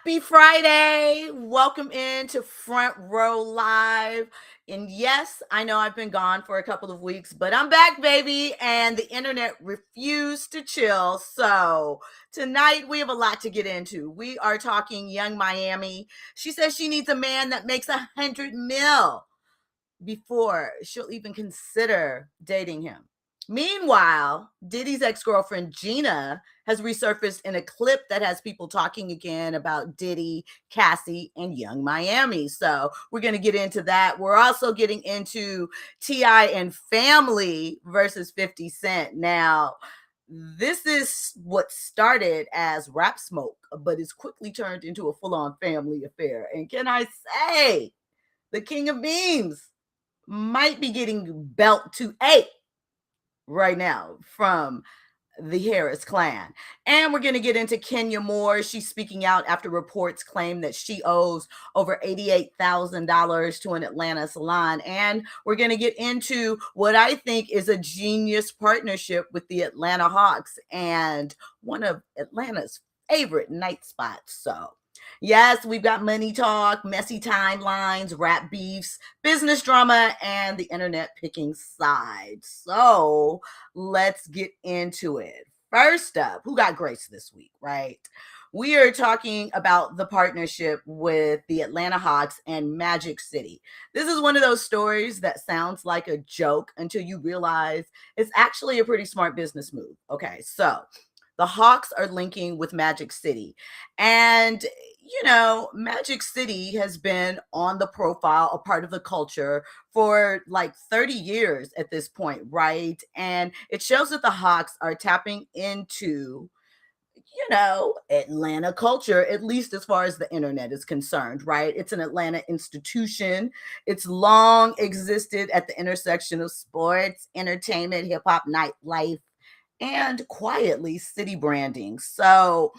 Happy Friday. Welcome into Front Row Live. And yes, I know I've been gone for a couple of weeks, but I'm back, baby. And the internet refused to chill. So tonight we have a lot to get into. We are talking Young Miami. She says she needs a man that makes 100 mil before she'll even consider dating him. Meanwhile, Diddy's ex-girlfriend Gina has resurfaced in a clip that has people talking again about Diddy, Cassie, and Young Miami. So we're going to get into that. We're also getting into T.I. and Family versus 50 Cent. Now, this is what started as rap smoke, but is quickly turned into a full-on family affair. And can I say, the king of memes might be getting belt to 8 right now from the Harris clan. And we're going to get into Kenya Moore. She's speaking out after reports claim that she owes over $88,000 to an Atlanta salon. And we're going to get into what I think is a genius partnership with the Atlanta Hawks and one of Atlanta's favorite night spots. So yes, we've got money talk, messy timelines, rap beefs, business drama, and the internet picking sides. So let's get into it. First up, who got grace this week, right? We are talking about the partnership with the Atlanta Hawks and Magic City. This is one of those stories that sounds like a joke until you realize it's actually a pretty smart business move. Okay, so the Hawks are linking with Magic City. And Magic City has been on the profile, a part of the culture for like 30 years at this point, right? And it shows that the Hawks are tapping into Atlanta culture, at least as far as the internet is concerned, right? It's an Atlanta institution. It's long existed at the intersection of sports, entertainment, hip hop, nightlife, and quietly city branding. So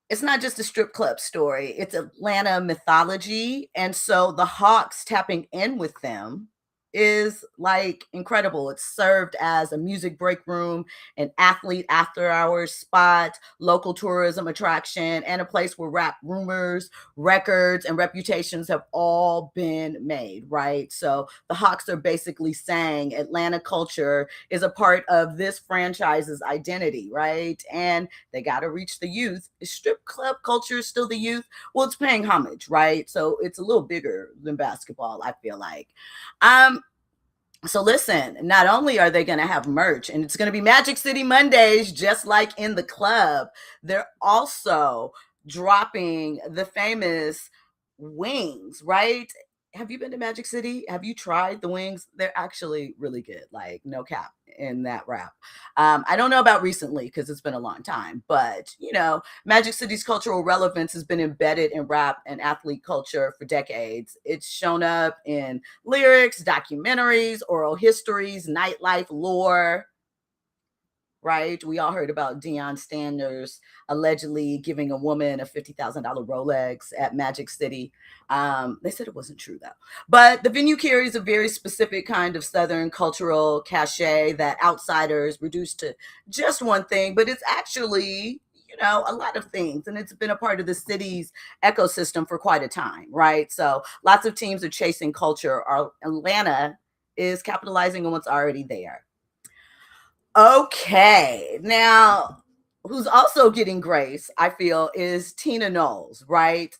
it's not just a strip club story, it's Atlanta mythology. And so the Hawks tapping in with them is like incredible. It's served as a music break room, an athlete after hours spot, local tourism attraction, and a place where rap rumors, records, and reputations have all been made, right? So the Hawks are basically saying Atlanta culture is a part of this franchise's identity, right? And they got to reach the youth. Is strip club culture still the youth? Well, it's paying homage, right? So it's a little bigger than basketball, I feel like. So listen, not only are they going to have merch and it's going to be Magic City Mondays, just like in the club, they're also dropping the famous wings, right? Have you been to Magic City? Have you tried the wings? They're actually really good, like no cap in that wrap. I don't know about recently because it's been a long time, but Magic City's cultural relevance has been embedded in rap and athlete culture for decades. It's shown up in lyrics, documentaries, oral histories, nightlife lore, right? We all heard about Deion Sanders allegedly giving a woman a $50,000 Rolex at Magic City. They said it wasn't true though. But the venue carries a very specific kind of Southern cultural cachet that outsiders reduce to just one thing, but it's actually a lot of things. And it's been a part of the city's ecosystem for quite a time, right? So lots of teams are chasing culture. Atlanta is capitalizing on what's already there. Okay. Now, who's also getting grace, I feel, is Tina Knowles, right?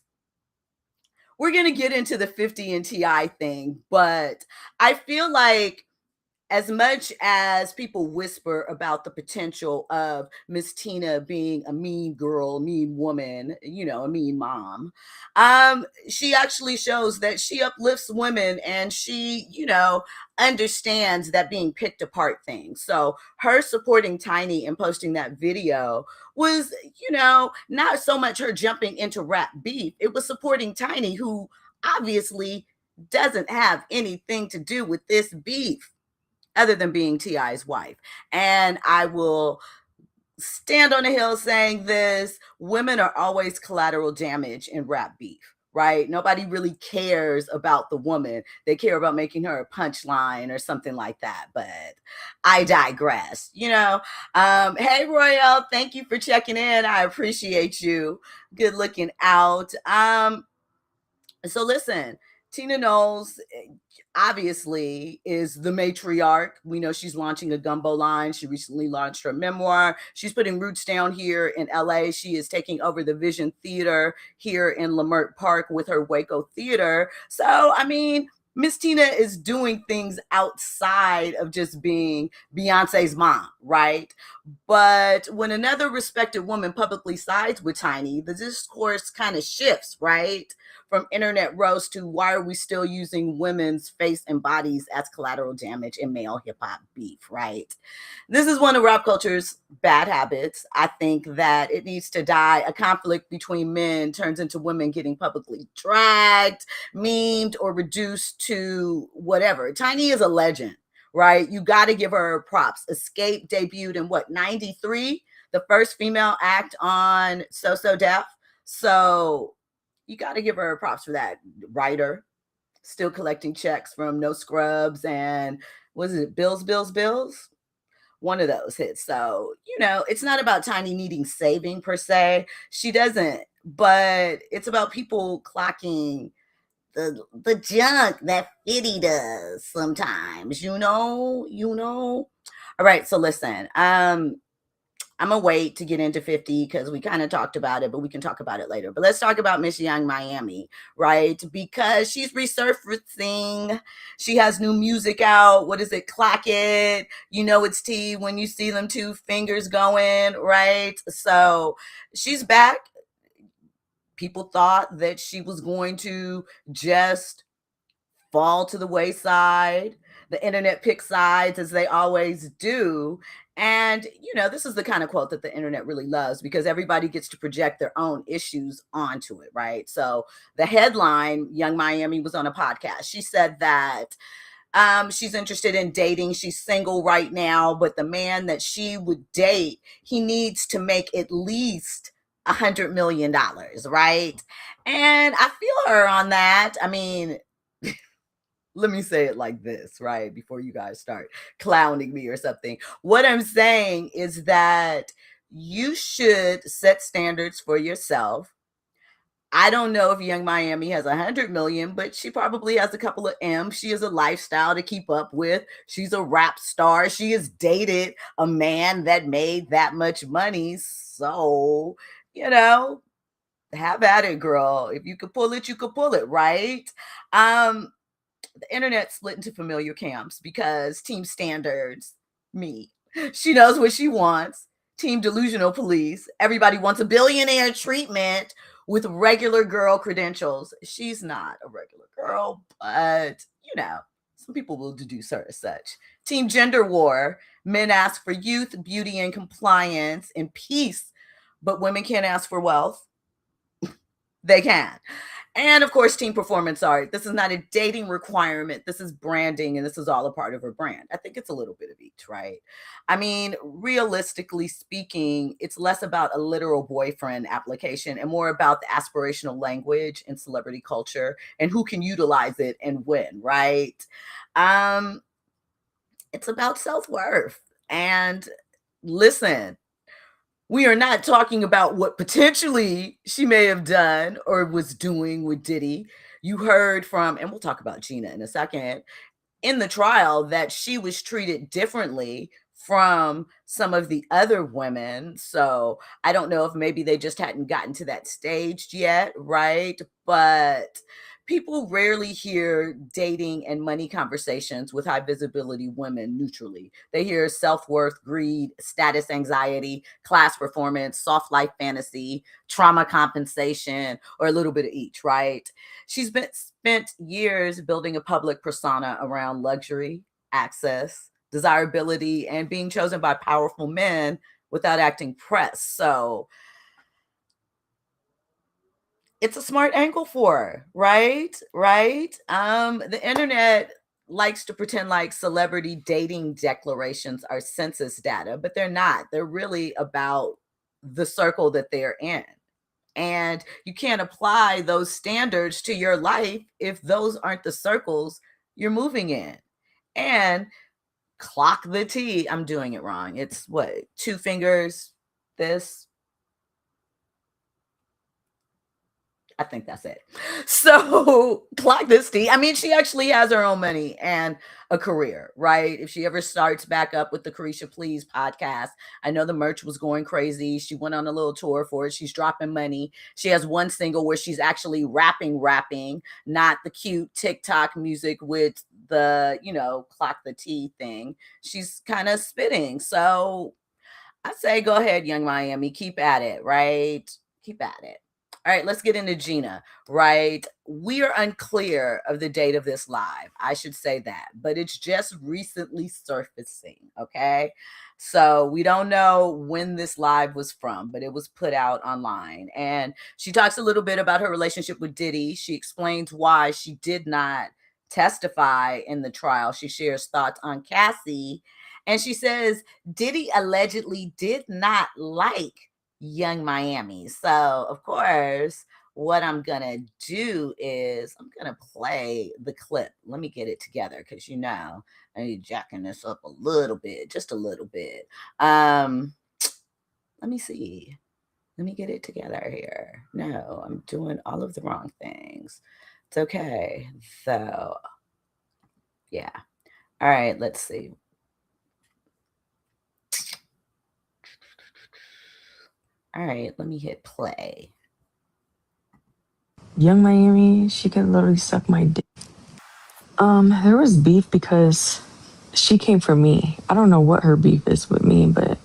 We're going to get into the 50 and TI thing, but I feel like as much as people whisper about the potential of Miss Tina being a mean girl, mean woman, a mean mom, she actually shows that she uplifts women and she, understands that being picked apart thing. So her supporting Tiny and posting that video was, not so much her jumping into rap beef. It was supporting Tiny, who obviously doesn't have anything to do with this beef other than being T.I.'s wife. And I will stand on a hill saying this: women are always collateral damage in rap beef, right? Nobody really cares about the woman. They care about making her a punchline or something like that. But I digress. Hey Royale, thank you for checking in. I appreciate you. Good looking out. So listen, Tina Knowles obviously is the matriarch. We know she's launching a gumbo line. She recently launched her memoir. She's putting roots down here in LA. She is taking over the Vision Theater here in Leimert Park with her Waco Theater. So, I mean, Miss Tina is doing things outside of just being Beyonce's mom, right? But when another respected woman publicly sides with Tiny, the discourse kind of shifts, right? From internet roast to why are we still using women's face and bodies as collateral damage in male hip hop beef, right? This is one of rap culture's bad habits. I think that it needs to die. A conflict between men turns into women getting publicly dragged, memed, or reduced to whatever. Tiny is a legend, right? You got to give her props. Escape debuted in what, 93? The first female act on So Def. So you got to give her props for that. Writer, still collecting checks from No Scrubs and was it Bills? One of those hits. So, it's not about Tiny needing saving per se. She doesn't, but it's about people clocking the junk that Fitty does sometimes, All right, so listen, I'm gonna wait to get into 50 because we kind of talked about it, but we can talk about it later. But let's talk about Miss Young Miami, right? Because she's resurfacing. She has new music out. What is it? Clock it. You know it's tea when you see them two fingers going, right? So she's back. People thought that she was going to just fall to the wayside. The internet picks sides as they always do. And, this is the kind of quote that the internet really loves because everybody gets to project their own issues onto it, right? So the headline, Young Miami was on a podcast. She said that she's interested in dating. She's single right now, but the man that she would date, he needs to make at least $100 million, right? And I feel her on that. I mean, let me say it like this, right? Before you guys start clowning me or something. What I'm saying is that you should set standards for yourself. I don't know if Young Miami has 100 million, but she probably has a couple of M's. She has a lifestyle to keep up with. She's a rap star. She has dated a man that made that much money. So, have at it, girl. If you could pull it, you could pull it, right? The internet split into familiar camps because team standards, me. She knows what she wants. Team delusional police. Everybody wants a billionaire treatment with regular girl credentials. She's not a regular girl, but some people will deduce her as such. Team gender war. Men ask for youth, beauty, and compliance and peace, but women can't ask for wealth. They can. And of course, team performance art. This is not a dating requirement. This is branding, and this is all a part of her brand. I think it's a little bit of each, right? I mean, realistically speaking, it's less about a literal boyfriend application and more about the aspirational language in celebrity culture and who can utilize it and when, right? It's about self-worth. And listen, we are not talking about what potentially she may have done or was doing with Diddy. You heard from, and we'll talk about Gina in a second, in the trial that she was treated differently from some of the other women. So I don't know if maybe they just hadn't gotten to that stage yet, right? But people rarely hear dating and money conversations with high visibility women neutrally. They hear self-worth, greed, status anxiety, class performance, soft life fantasy, trauma compensation, or a little bit of each, right? She's been spent years building a public persona around luxury, access, desirability, and being chosen by powerful men without acting pressed. So it's a smart angle for her, right? Right. The internet likes to pretend like celebrity dating declarations are census data, but they're not. They're really about the circle that they're in. And you can't apply those standards to your life if those aren't the circles you're moving in. And clock the T. I'm doing it wrong. It's what? Two fingers, this. I think that's it. So clock this T. I mean, she actually has her own money and a career, right? If she ever starts back up with the Carisha Please podcast, I know the merch was going crazy. She went on a little tour for it. She's dropping money. She has one single where she's actually rapping, not the cute TikTok music with the, clock the T thing. She's kind of spitting. So I say go ahead, Young Miami. Keep at it, right? Keep at it. All right, let's get into Gina, right? We are unclear of the date of this live. I should say that, but it's just recently surfacing, okay? So we don't know when this live was from, but it was put out online. And she talks a little bit about her relationship with Diddy. She explains why she did not testify in the trial. She shares thoughts on Cassie. And she says Diddy allegedly did not like Young Miami. So, of course, what I'm going to do is I'm going to play the clip. Let me get it together because, I need jacking this up a little bit, just a little bit. Let me see. Let me get it together here. No, I'm doing all of the wrong things. It's okay. So, yeah. All right, let's see. All right, let me hit play. Young Miami, she could literally suck my dick. There was beef because she came for me. I don't know what her beef is with me, but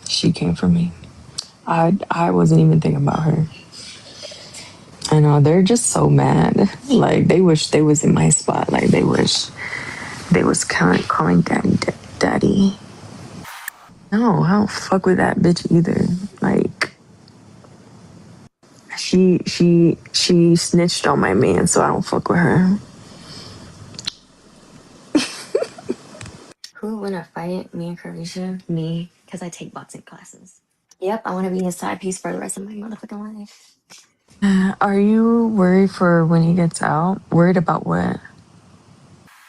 she came for me. I wasn't even thinking about her. I know, they're just so mad. Like, they wish they was in my spot. Like, they wish they was calling daddy. No, I don't fuck with that bitch either. Like, she snitched on my man, so I don't fuck with her. Who would win a fight? Me and Carisha? Me, because I take boxing classes. Yep, I want to be his side piece for the rest of my motherfucking life. Are you worried for when he gets out? Worried about what?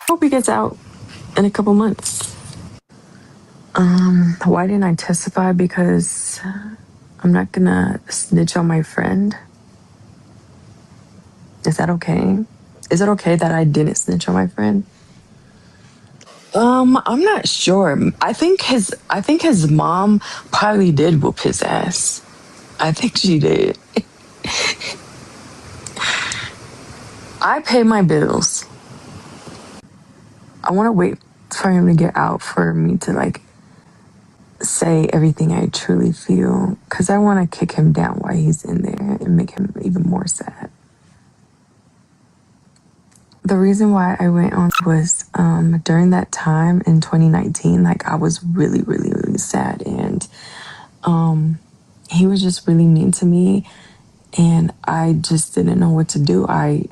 Hope he gets out in a couple months. Why didn't I testify? Because I'm not gonna snitch on my friend. Is that okay? Is it okay that I didn't snitch on my friend? I'm not sure. I think his mom probably did whoop his ass. I think she did. I pay my bills. I want to wait for him to get out for me to say everything I truly feel, because I want to kick him down while he's in there and make him even more sad. The reason why I went on was during that time in 2019, I was really, really, really sad, and he was just really mean to me, and I just didn't know what to do. I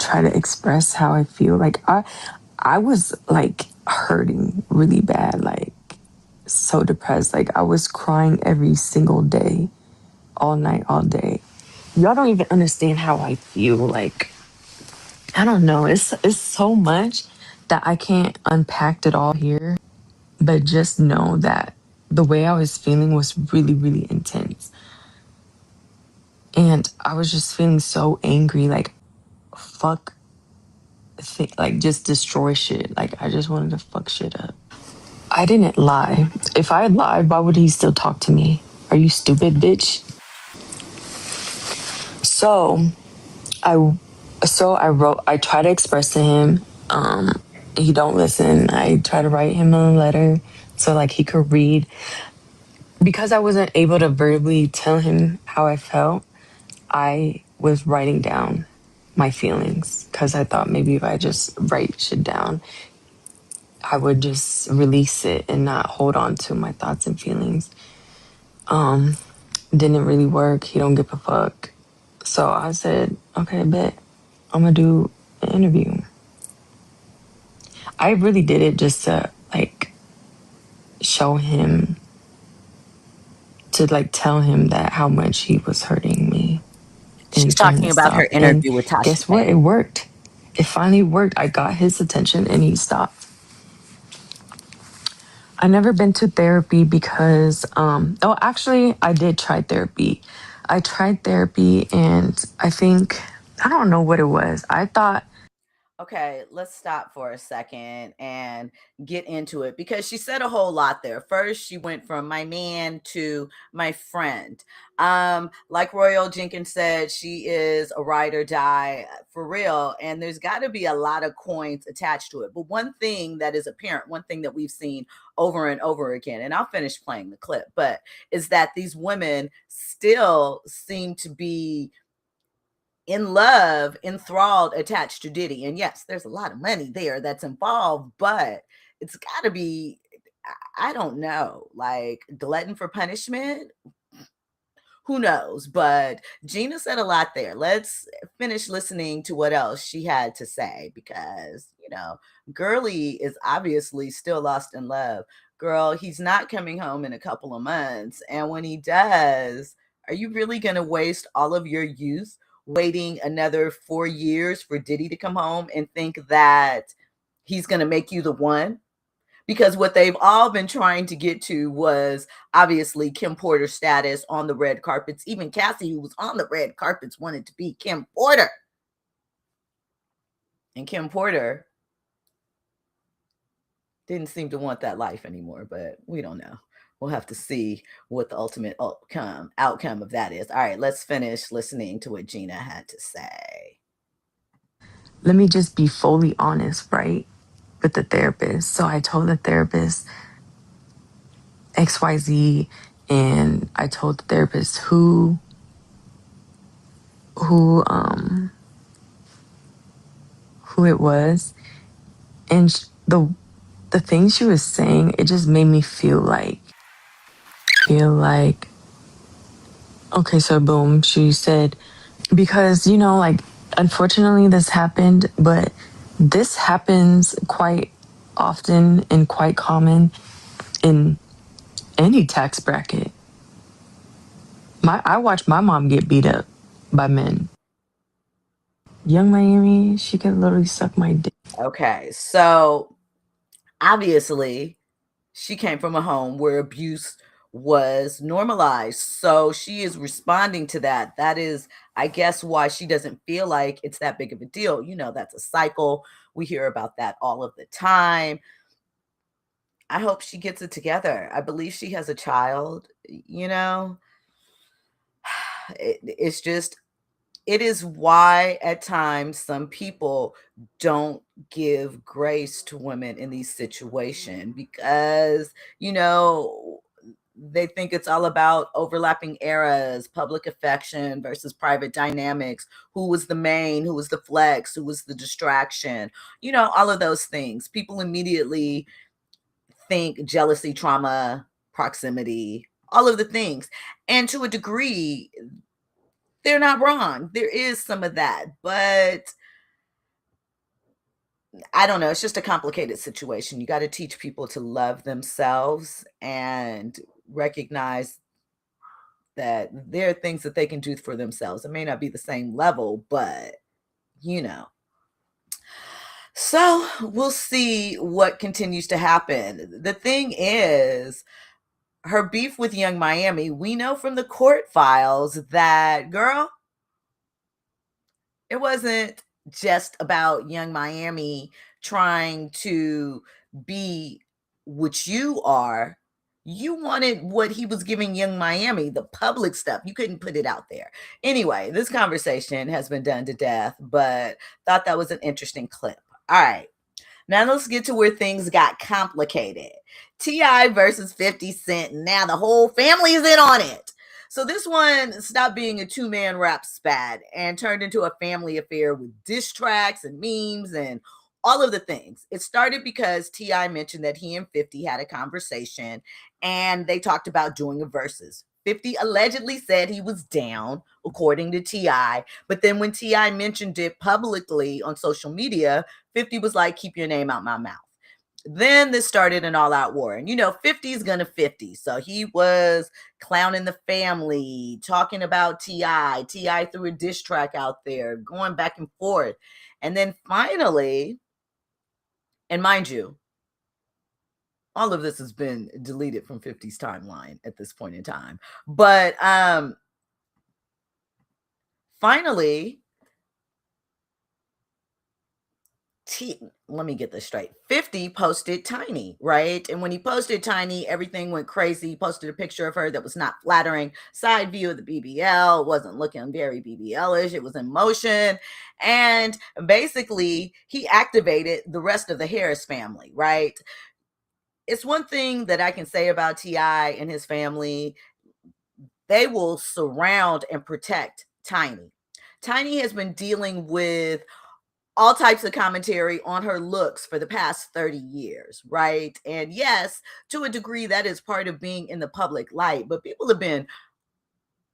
try to express how I feel. I was hurting really bad, so depressed. I was crying every single day, all night, all day. Y'all don't even understand how I feel. I don't know. It's so much that I can't unpack it all here. But just know that the way I was feeling was really, really intense. And I was just feeling so angry, fuck, just destroy shit. I just wanted to fuck shit up. I didn't lie. If I had lied, why would he still talk to me? Are you stupid, bitch? So I try to express to him. He don't listen. I try to write him a letter so he could read. Because I wasn't able to verbally tell him how I felt, I was writing down my feelings because I thought maybe if I just write shit down, I would just release it and not hold on to my thoughts and feelings. Didn't really work. He don't give a fuck. So I said, okay, bet I'm gonna do an interview. I really did it just to show him to like tell him that how much he was hurting me She's and for him talking to about her stop. And interview with Tasha guess what? K. It worked. It finally worked. I got his attention and he stopped. I never been to therapy because oh, actually I did try therapy. I tried therapy and I think I don't know what it was. I thought Okay, let's stop for a second and get into it because she said a whole lot there. First, she went from my man to my friend. Like Royal Jenkins said, she is a ride or die for real, and there's got to be a lot of coins attached to it. But one thing that is apparent, one thing that we've seen over and over again, and I'll finish playing the clip, but is that these women still seem to be in love, enthralled, attached to Diddy. And yes, there's a lot of money there that's involved, but it's got to be, I don't know, like glutton for punishment. Who knows? But Gina said a lot there. Let's finish listening to what else she had to say because, Girly is obviously still lost in love. Girl, he's not coming home in a couple of months. And when he does, are you really going to waste all of your youth waiting another 4 years for Diddy to come home and think that he's going to make you the one? Because what they've all been trying to get to was obviously Kim Porter's status on the red carpets. Even Cassie, who was on the red carpets, wanted to be Kim Porter. And Kim Porter didn't seem to want that life anymore, but we don't know. We'll have to see what the ultimate outcome of that is. All right, let's finish listening to what Gina had to say. let me just be fully honest, right? With the therapist. So I told the therapist XYZ and I told the therapist who who it was and the things she was saying, it just made me feel like okay, so boom, she said because like unfortunately this happened, but this happens quite often and quite common in any tax bracket. I watched my mom get beat up by men. Young Miami, she could literally suck my dick. Okay, so obviously she came from a home where abuse was normalized. So she is responding to that. That is, I guess, why she doesn't feel like it's that big of a deal. That's a cycle. We hear about that all of the time. I hope she gets it together. I believe she has a child, it's just it is why at times some people don't give grace to women in these situations because they think it's all about overlapping eras, public affection versus private dynamics, who was the main, who was the flex, who was the distraction, all of those things. People immediately think jealousy, trauma, proximity, all of the things. And to a degree, they're not wrong. There is some of that, but I don't know. It's just a complicated situation. You got to teach people to love themselves and recognize that there are things that they can do for themselves. It may not be the same level, but you know. So we'll see what continues to happen. The thing is, her beef with Young Miami, we know from the court files that, girl, it wasn't just about Young Miami trying to be what you are. You wanted what he was giving Young Miami, the public stuff. You couldn't put it out there. Anyway, this conversation has been done to death, but thought that was an interesting clip. All right. Now let's get to where things got complicated. T.I. versus 50 Cent. Now the whole family is in on it. So this one stopped being a two-man rap spat and turned into a family affair with diss tracks and memes and all of the things. It started because T.I. mentioned that he and 50 had a conversation and they talked about doing a versus. 50 allegedly said he was down, according to T.I. But then when T.I. mentioned it publicly on social media, 50 was like, keep your name out my mouth. Then this started an all-out war. And 50's gonna 50. So he was clowning the family, talking about T.I. T.I. threw a diss track out there, going back and forth. And then finally, and mind you, all of this has been deleted from 50's timeline at this point in time. But finally, let me get this straight. 50 posted Tiny, right? And when he posted Tiny, everything went crazy. He posted a picture of her that was not flattering. Side view of the BBL, wasn't looking very BBL-ish. It was in motion. And basically, he activated the rest of the Harris family, right? It's one thing that I can say about T.I. and his family. They will surround and protect Tiny. Tiny has been dealing with all types of commentary on her looks for the past 30 years, right? And yes, to a degree, that is part of being in the public light, but people have been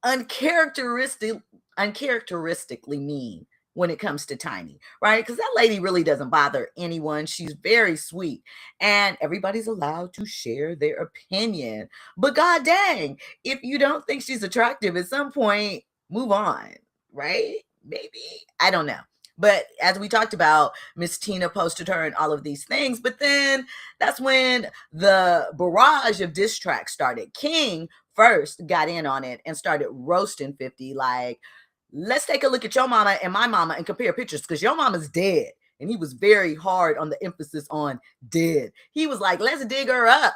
uncharacteristically mean when it comes to Tiny, right? Because that lady really doesn't bother anyone. She's very sweet, and everybody's allowed to share their opinion. But god dang, if you don't think she's attractive at some point, move on, right? Maybe, I don't know. But as we talked about, Miss Tina posted her and all of these things. But then that's when the barrage of diss tracks started. King first got in on it and started roasting 50. Like, let's take a look at your mama and my mama and compare pictures because your mama's dead. And he was very hard on the emphasis on dead. He was like, let's dig her up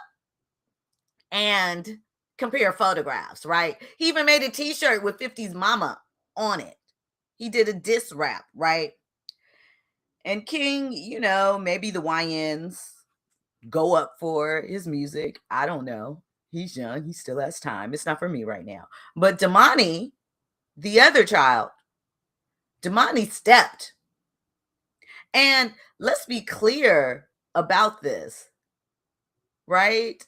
and compare photographs, right? He even made a t-shirt with 50's mama on it. He did a diss rap, right? And King, maybe the YNs go up for his music. I don't know. He's young. He still has time. It's not for me right now. But Damani, the other child, Damani stepped. And let's be clear about this, right?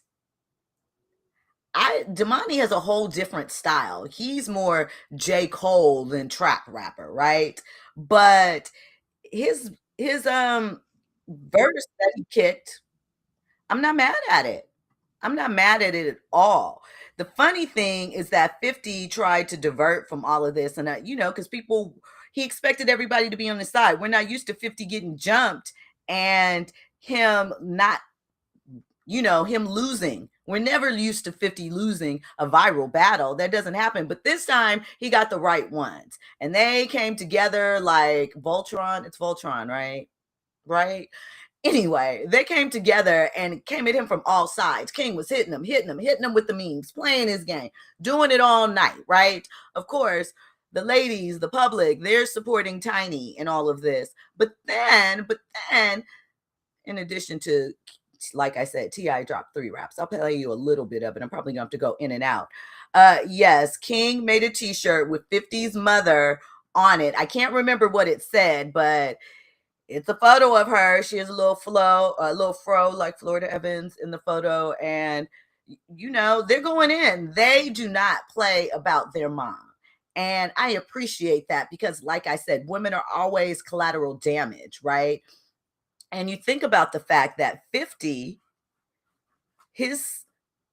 Damani has a whole different style. He's more J. Cole than trap rapper, right? But his verse that he kicked, I'm not mad at it. I'm not mad at it at all. The funny thing is that 50 tried to divert from all of this, and because he expected everybody to be on his side. We're not used to 50 getting jumped and him not, him losing. We're never used to 50 losing a viral battle. That doesn't happen. But this time he got the right ones. And they came together like Voltron. It's Voltron, right? Right? Anyway, they came together and came at him from all sides. King was hitting him with the memes, playing his game, doing it all night, right? Of course, the ladies, the public, they're supporting Tiny in all of this. But then, in addition to, like I said, T.I. dropped 3 raps. I'll play you a little bit of it. I'm probably going to have to go in and out. Yes, King made a t-shirt with 50's mother on it. I can't remember what it said, but it's a photo of her. She has a little fro like Florida Evans in the photo. And, they're going in. They do not play about their mom. And I appreciate that because, like I said, women are always collateral damage, right? And you think about the fact that 50, his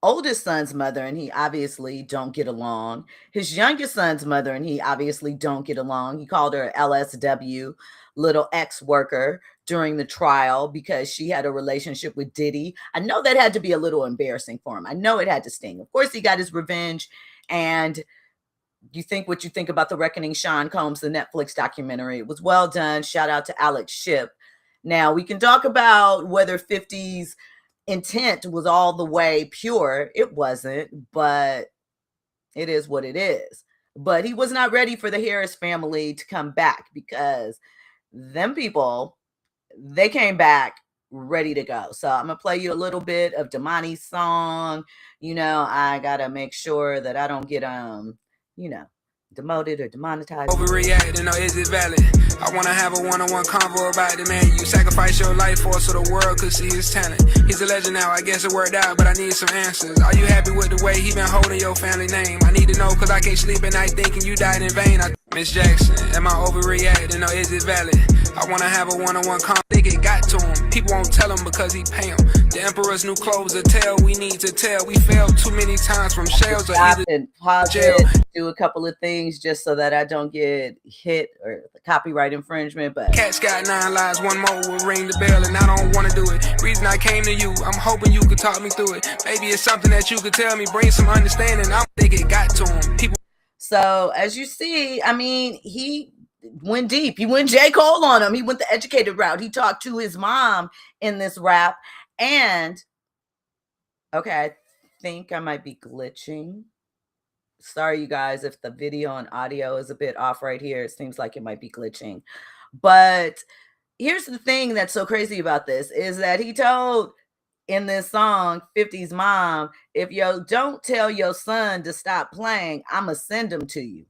oldest son's mother and he obviously don't get along. His youngest son's mother and he obviously don't get along. He called her LSW, little ex-worker, during the trial because she had a relationship with Diddy. I know that had to be a little embarrassing for him. I know it had to sting. Of course, he got his revenge. And you think what you think about The Reckoning, Sean Combs, the Netflix documentary. It was well done. Shout out to Alex Shipp. Now, we can talk about whether 50's intent was all the way pure. It wasn't, but it is what it is. But he was not ready for the Harris family to come back because them people, they came back ready to go. So I'm going to play you a little bit of Damani's song. I got to make sure that I don't get, demoted or demonetized. Overreacting, or is it valid? I wanna have a one-on-one convo about it, man. You sacrifice your life for so the world could see his talent. He's a legend now, I guess it worked out, but I need some answers. Are you happy with the way he been holding your family name? I need to know, cause I can't sleep at night thinking you died in vain. Miss Jackson, am I overreacting or is it valid? I wanna have a one-on-one think it got to him. People won't tell him because he pay him. The emperor's new clothes to tell, we need to tell. We failed too many times from shells or Stop either and pause jail. it, do a couple of things just so that I don't get hit or copyright infringement. But Cat's got 9 lives, one more will ring the bell, and I don't want to do it. Reason I came to you, I'm hoping you could talk me through it. Maybe it's something that you could tell me, bring some understanding. I think it got to him. People. So as you see, I mean, he went deep. He went J. Cole on him. He went the educated route. He talked to his mom in this rap. And okay, I think I might be glitching. Sorry, you guys, if the video and audio is a bit off right here. It seems like it might be glitching. But here's the thing that's so crazy about this is that he told in this song, 50's mom, if you don't tell your son to stop playing, I'ma send him to you.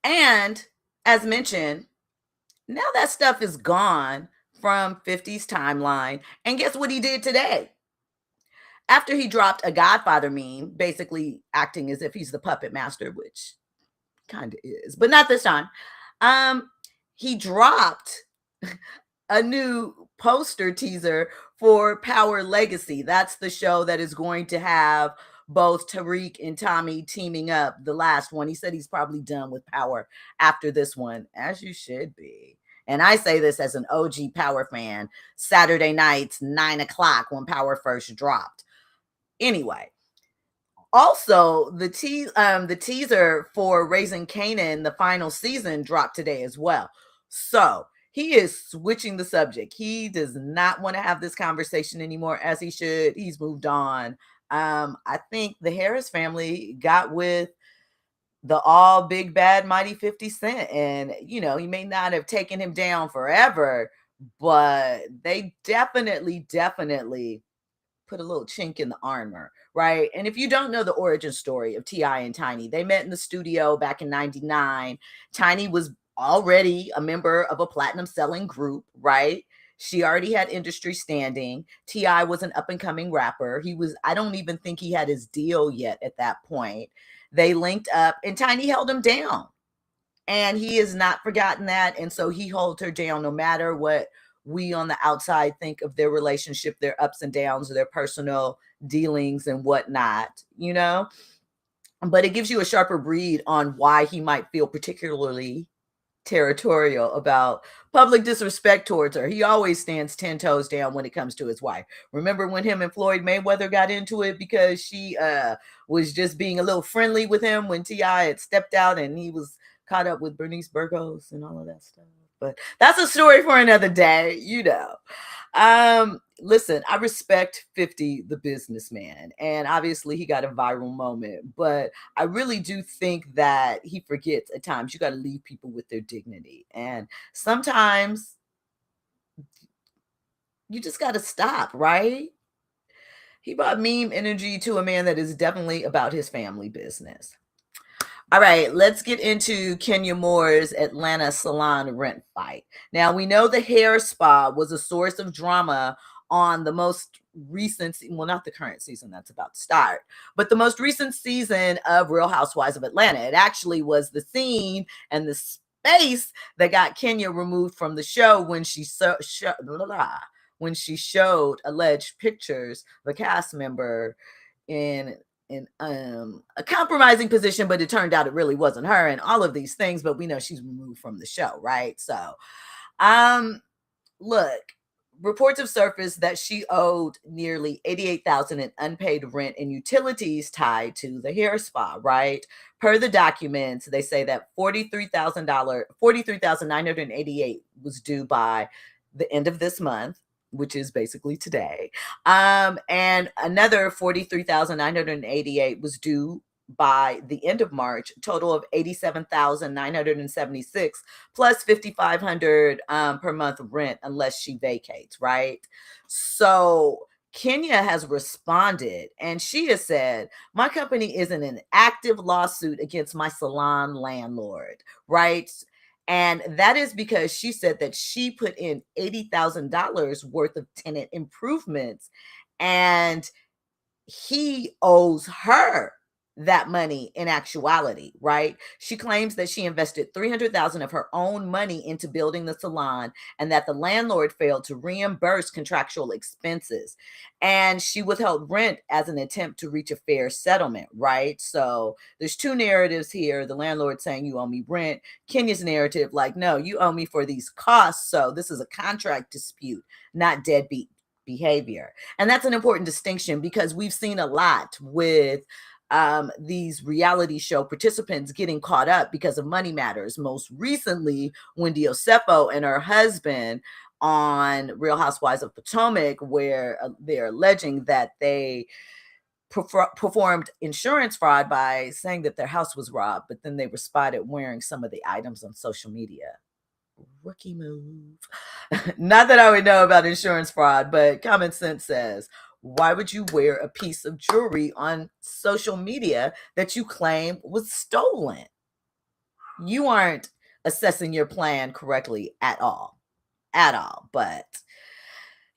And as mentioned, now that stuff is gone from 50's timeline. And guess what he did today? After he dropped a Godfather meme, basically acting as if he's the puppet master, which kind of is, but not this time. He dropped a new poster teaser for Power Legacy. That's the show that is going to have both Tariq and Tommy teaming up. The last one, he said he's probably done with Power after this one, as you should be. And I say this as an OG Power fan, Saturday nights, 9 o'clock when Power first dropped. Anyway, also the teaser for Raising Kanan, the final season, dropped today as well. So he is switching the subject. He does not want to have this conversation anymore, as he should. He's moved on. I think the Harris family got with the all big bad mighty 50 Cent, and you know, he may not have taken him down forever, but they definitely put a little chink in the armor, right? And if you don't know the origin story of T.I. and Tiny, they met in the studio back in 99. Tiny was already a member of a platinum selling group, right? She already had industry standing. T.I. was an up and coming rapper. I don't even think he had his deal yet at that point. They linked up and Tiny held him down. And he has not forgotten that. And so he holds her down no matter what we on the outside think of their relationship, their ups and downs, their personal dealings and whatnot, you know? But it gives you a sharper read on why he might feel particularly territorial about public disrespect towards her. He always stands 10 toes down when it comes to his wife. Remember when him and Floyd Mayweather got into it because she was just being a little friendly with him when T.I. had stepped out and he was caught up with Bernice Burgos and all of that stuff. But that's a story for another day, you know. Listen, I respect 50 the businessman, and obviously he got a viral moment, but I really do think that he forgets at times you got to leave people with their dignity, and sometimes you just got to stop, right? He brought meme energy to a man that is definitely about his family business. All right, let's get into Kenya Moore's Atlanta salon rent fight. Now, we know the hair spa was a source of drama on the most recent, well, not the current season that's about to start, but the most recent season of Real Housewives of Atlanta. It actually was the scene and the space that got Kenya removed from the show when she showed alleged pictures of a cast member in a compromising position, but it turned out it really wasn't her and all of these things, but we know she's removed from the show, right? So look, reports have surfaced that she owed nearly $88,000 in unpaid rent and utilities tied to the hair spa, right? Per the documents, they say that $43,988 was due by the end of this month, which is basically today. And another $43,988 was due by the end of March, total of $87,976 plus $5,500 per month rent unless she vacates, right? So Kenya has responded and she has said, my company is in an active lawsuit against my salon landlord, right? And that is because she said that she put in $80,000 worth of tenant improvements and he owes her that money in actuality, right? She claims that she invested $300,000 of her own money into building the salon and that the landlord failed to reimburse contractual expenses. And she withheld rent as an attempt to reach a fair settlement, right? So there's two narratives here. The landlord saying you owe me rent. Kenya's narrative like, no, you owe me for these costs. So this is a contract dispute, not deadbeat behavior. And that's an important distinction because we've seen a lot with these reality show participants getting caught up because of money matters. Most recently, Wendy Osefo and her husband on Real Housewives of Potomac, where they're alleging that they performed insurance fraud by saying that their house was robbed, but then they were spotted wearing some of the items on social media. Rookie move. Not that I would know about insurance fraud, but common sense says, why would you wear a piece of jewelry on social media that you claim was stolen? You aren't assessing your plan correctly at all. At all. But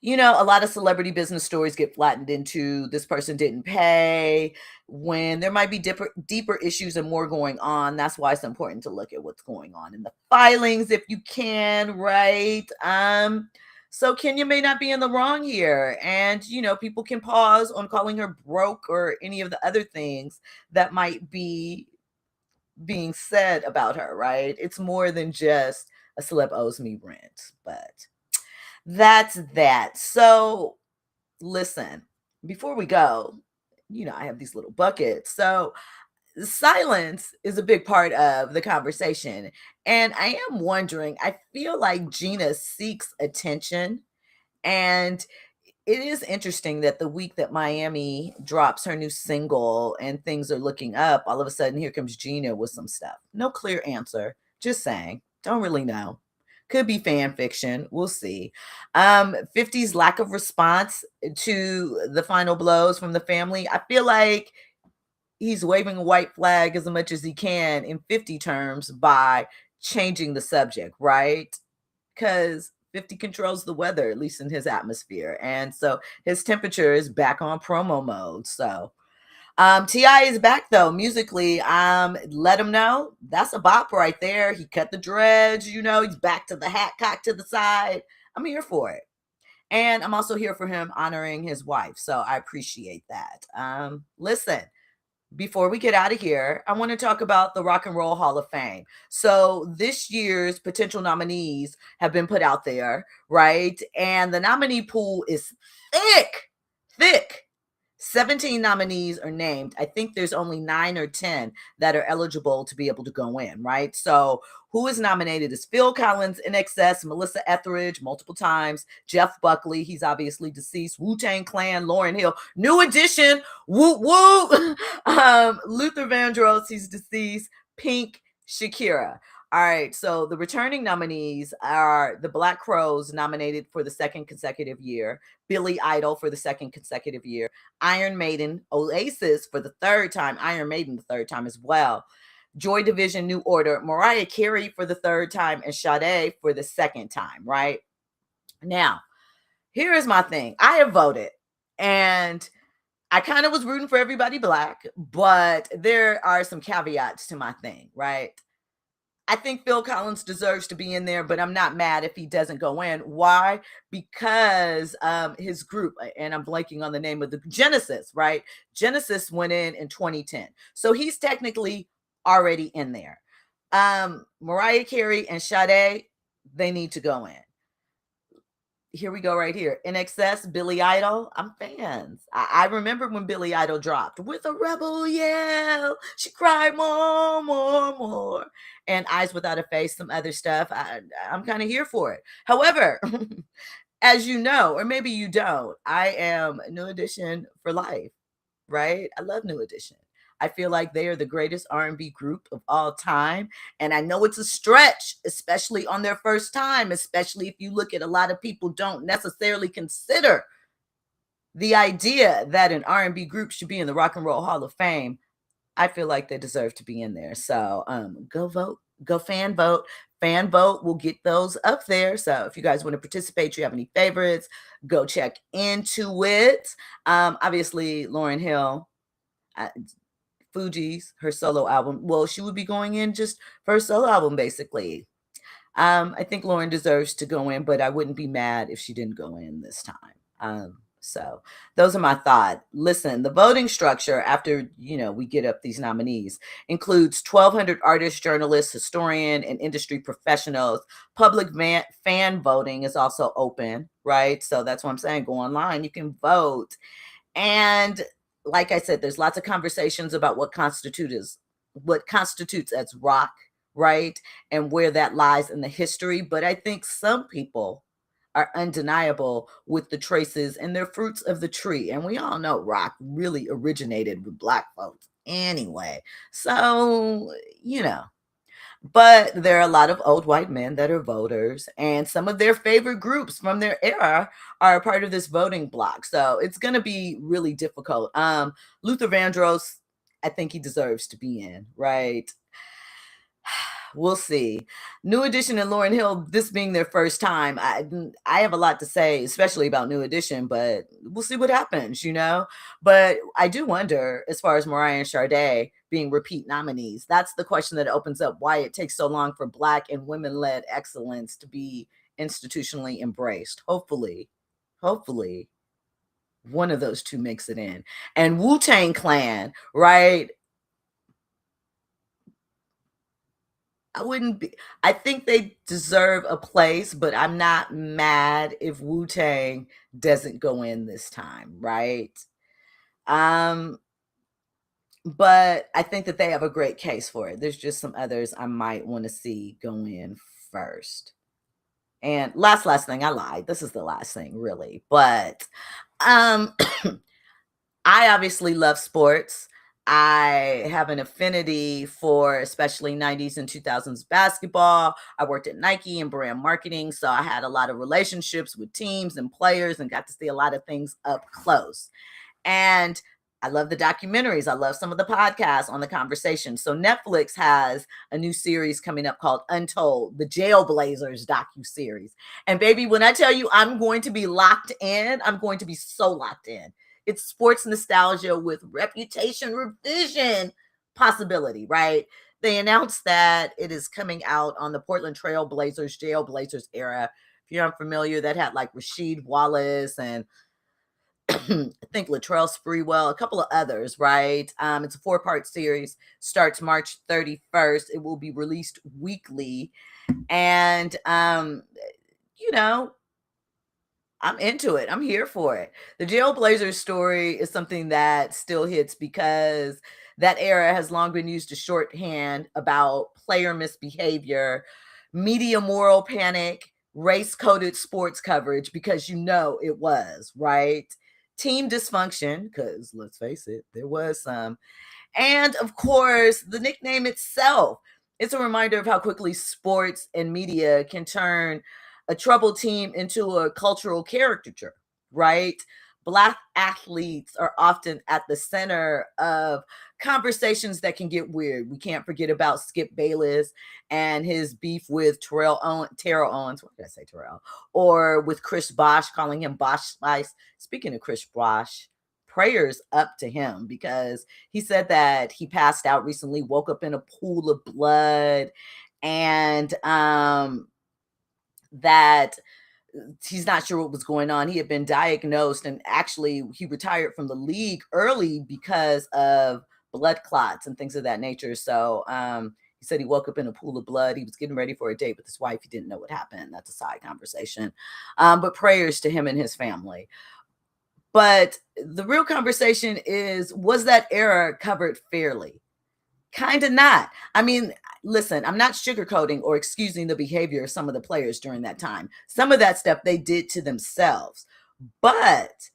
a lot of celebrity business stories get flattened into this person didn't pay when there might be deeper issues and more going on. That's why it's important to look at what's going on in the filings if you can, right? So Kenya may not be in the wrong here. And, people can pause on calling her broke or any of the other things that might be being said about her, right? It's more than just a celeb owes me rent, but that's that. So listen, before we go, I have these little buckets. So silence is a big part of the conversation. And I am wondering, I feel like Gina seeks attention. And it is interesting that the week that Miami drops her new single and things are looking up, all of a sudden here comes Gina with some stuff. No clear answer. Just saying. Don't really know. Could be fan fiction. We'll see. 50's lack of response to the final blows from the family. I feel like he's waving a white flag as much as he can in 50 terms by changing the subject, right? Because 50 controls the weather, at least in his atmosphere. And so his temperature is back on promo mode. So T.I. is back though musically. Let him know that's a bop right there. He cut the dreads, he's back to the hat cocked to the side. I'm here for it. And I'm also here for him honoring his wife. So I appreciate that. Listen, before we get out of here, I want to talk about the Rock and Roll Hall of Fame. So this year's potential nominees have been put out there, right? And the nominee pool is thick. 17 nominees are named. I think there's only 9 or 10 that are eligible to be able to go in, right? So who is nominated is Phil Collins, INXS, Melissa Etheridge, multiple times, Jeff Buckley, he's obviously deceased, Wu-Tang Clan, Lauryn Hill, New Edition, woo woo, Luther Vandross, he's deceased, Pink, Shakira. All right, so the returning nominees are the Black Crowes, nominated for the second consecutive year, Billy Idol for the second consecutive year, Iron Maiden, Oasis for the third time, Iron Maiden the third time as well, Joy Division, New Order, Mariah Carey for the third time, and Sade for the second time, right? Now, here is my thing. I have voted, and I kind of was rooting for everybody Black, but there are some caveats to my thing, right? I think Phil Collins deserves to be in there, but I'm not mad if he doesn't go in. Why? Because his group, and I'm blanking on the name of the Genesis, right? Genesis went in 2010. So he's technically already in there. Mariah Carey and Sade, they need to go in. Here we go right here. INXS, Billy Idol. I'm fans. I remember when Billy Idol dropped with a rebel yell. She cried more. And Eyes Without a Face, some other stuff. I'm kind of here for it. However, as you know, or maybe you don't, I am New Edition for life, right? I love New Edition. I feel like they are the greatest R&B group of all time. And I know it's a stretch, especially on their first time, especially if you look at a lot of people don't necessarily consider the idea that an R&B group should be in the Rock and Roll Hall of Fame. I feel like they deserve to be in there. So go vote, go fan vote. Fan vote will get those up there. So if you guys want to participate, you have any favorites, go check into it. Obviously, Lauryn Hill, Fuji's, her solo album. Well, she would be going in just for her solo album, basically. I think Lauren deserves to go in, but I wouldn't be mad if she didn't go in this time. So those are my thoughts. Listen, the voting structure after, we get up these nominees includes 1,200 artists, journalists, historian, and industry professionals. Public fan voting is also open, right? So that's what I'm saying. Go online, you can vote. And like I said, there's lots of conversations about what constitutes as rock, right? And where that lies in the history. But I think some people are undeniable with the traces and their fruits of the tree. And we all know rock really originated with Black folks anyway. So, but there are a lot of old white men that are voters, and some of their favorite groups from their era are a part of this voting block. So it's going to be really difficult. Luther Vandross, I think he deserves to be in, right? We'll see. New Edition and Lauryn Hill, this being their first time, I have a lot to say, especially about New Edition, but we'll see what happens, But I do wonder, as far as Mariah and Sade being repeat nominees, that's the question that opens up why it takes so long for Black and women-led excellence to be institutionally embraced. Hopefully, one of those two makes it in. And Wu-Tang Clan, right? I think they deserve a place, but I'm not mad if Wu-Tang doesn't go in this time, right? But I think that they have a great case for it. There's just some others I might want to see go in first. And last thing, I lied. This is the last thing, really. But I obviously love sports. I have an affinity for especially 90s and 2000s basketball. I worked at Nike and brand marketing, so I had a lot of relationships with teams and players and got to see a lot of things up close. And I love the documentaries. I love some of the podcasts on the conversation. So Netflix has a new series coming up called Untold, the Jailblazers docuseries. And baby, when I tell you I'm going to be locked in, I'm going to be so locked in. It's sports nostalgia with reputation revision possibility, right? They announced that it is coming out on the Portland Trail Blazers, Jailblazers era. If you're unfamiliar, that had like Rasheed Wallace and I think Latrell Sprewell, a couple of others, right? It's a 4-part series, starts March 31st. It will be released weekly. And, I'm into it. I'm here for it. The Jailblazers story is something that still hits because that era has long been used to shorthand about player misbehavior, media moral panic, race-coded sports coverage, because it was, right? Team dysfunction, because let's face it, there was some. And of course, the nickname itself. It's a reminder of how quickly sports and media can turn a troubled team into a cultural caricature, right? Black athletes are often at the center of conversations that can get weird. We can't forget about Skip Bayless and his beef with Terrell Owens. What did I say, Terrell? Or with Chris Bosh, calling him Bosh Spice. Speaking of Chris Bosh, prayers up to him, because he said that he passed out recently, woke up in a pool of blood, and that he's not sure what was going on. He had been diagnosed, and actually he retired from the league early because of blood clots and things of that nature. So he said he woke up in a pool of blood. He was getting ready for a date with his wife. He didn't know what happened. That's a side conversation. But prayers to him and his family. But the real conversation is, was that era covered fairly? Kind of not. I mean, listen, I'm not sugarcoating or excusing the behavior of some of the players during that time. Some of that stuff they did to themselves. But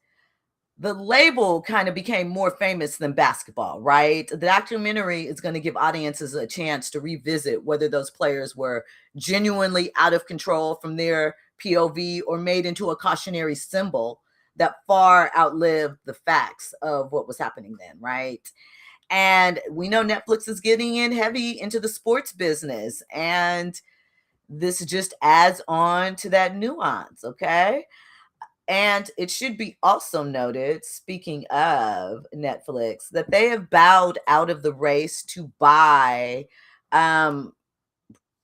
the label kind of became more famous than basketball, right? The documentary is going to give audiences a chance to revisit whether those players were genuinely out of control from their POV or made into a cautionary symbol that far outlived the facts of what was happening then, right? And we know Netflix is getting in heavy into the sports business, and this just adds on to that nuance, okay? And it should be also noted, speaking of Netflix, that they have bowed out of the race to buy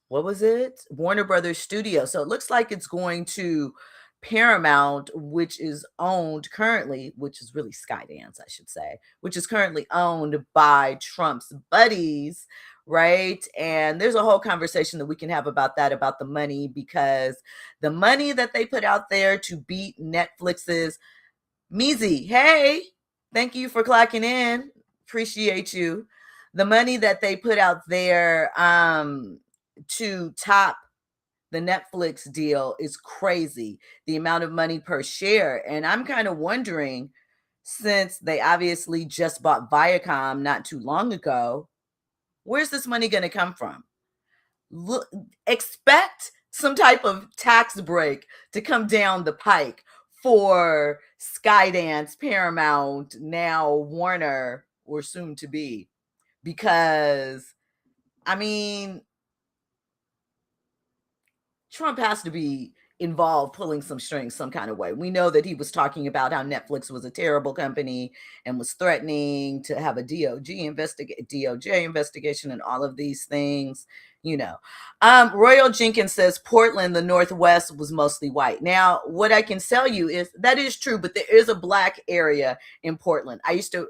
what was it? Warner Brothers Studio. So it looks like it's going to Paramount, which is owned currently, which is really Skydance, I should say, which is currently owned by Trump's buddies, right? And there's a whole conversation that we can have about that, about the money, because the money that they put out there to beat Netflix's Meezy, hey, thank you for clocking in. Appreciate you. The money that they put out there to top the Netflix deal is crazy. The amount of money per share. And I'm kind of wondering, since they obviously just bought Viacom not too long ago, where's this money going to come from? Look, expect some type of tax break to come down the pike for Skydance, Paramount, now Warner, or soon to be. Because, I mean, Trump has to be involved pulling some strings some kind of way. We know that he was talking about how Netflix was a terrible company and was threatening to have a DOJ investigation and all of these things, you know. Royal Jenkins says Portland, the Northwest, was mostly white. Now, what I can tell you is that is true, but there is a black area in Portland. I used to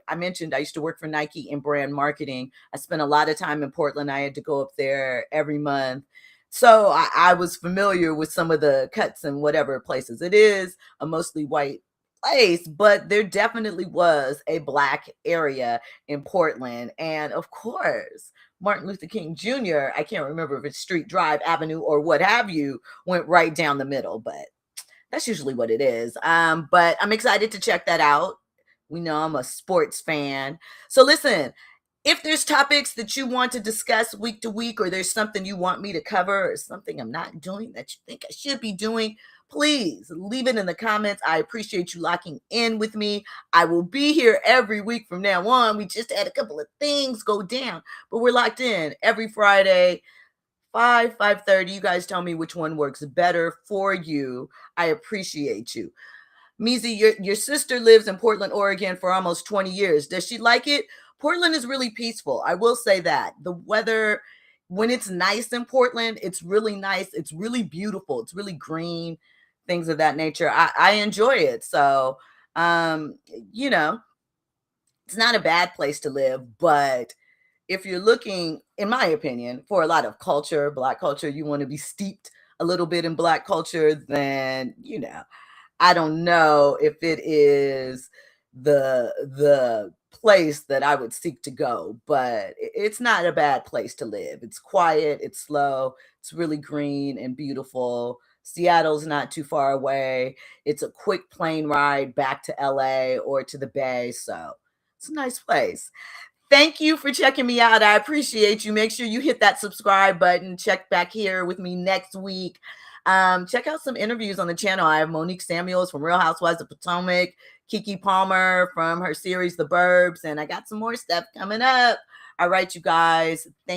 work for Nike in brand marketing. I spent a lot of time in Portland. I had to go up there every month. So I was familiar with some of the cuts and whatever places. It is a mostly white place, but there definitely was a black area in Portland. And of course, Martin Luther King Jr., I can't remember if it's Street, Drive, Avenue, or what have you, went right down the middle, but that's usually what it is. But I'm excited to check that out. We know I'm a sports fan. So listen, if there's topics that you want to discuss week to week, or there's something you want me to cover, or something I'm not doing that you think I should be doing, please leave it in the comments. I appreciate you locking in with me. I will be here every week from now on. We just had a couple of things go down, but we're locked in every Friday, 5:30. You guys tell me which one works better for you. I appreciate you. Meezy, your sister lives in Portland, Oregon for almost 20 years. Does she like it? Portland is really peaceful. I will say that. The weather, when it's nice in Portland, it's really nice. It's really beautiful. It's really green, things of that nature. I enjoy it. So, you know, it's not a bad place to live, but if you're looking, in my opinion, for a lot of culture, Black culture, you want to be steeped a little bit in Black culture, then, you know, I don't know if it is the place that I would seek to go, but it's not a bad place to live. It's quiet, it's slow, it's really green and beautiful. Seattle's not too far away. It's a quick plane ride back to LA or to the Bay, so it's a nice place. Thank you for checking me out. I appreciate you. Make sure you hit that subscribe button. Check back here with me next week. Check out some interviews on the channel. I have Monique Samuels from Real Housewives of Potomac, Kiki Palmer from her series The Burbs, and I got some more stuff coming up. All right, you guys. Thank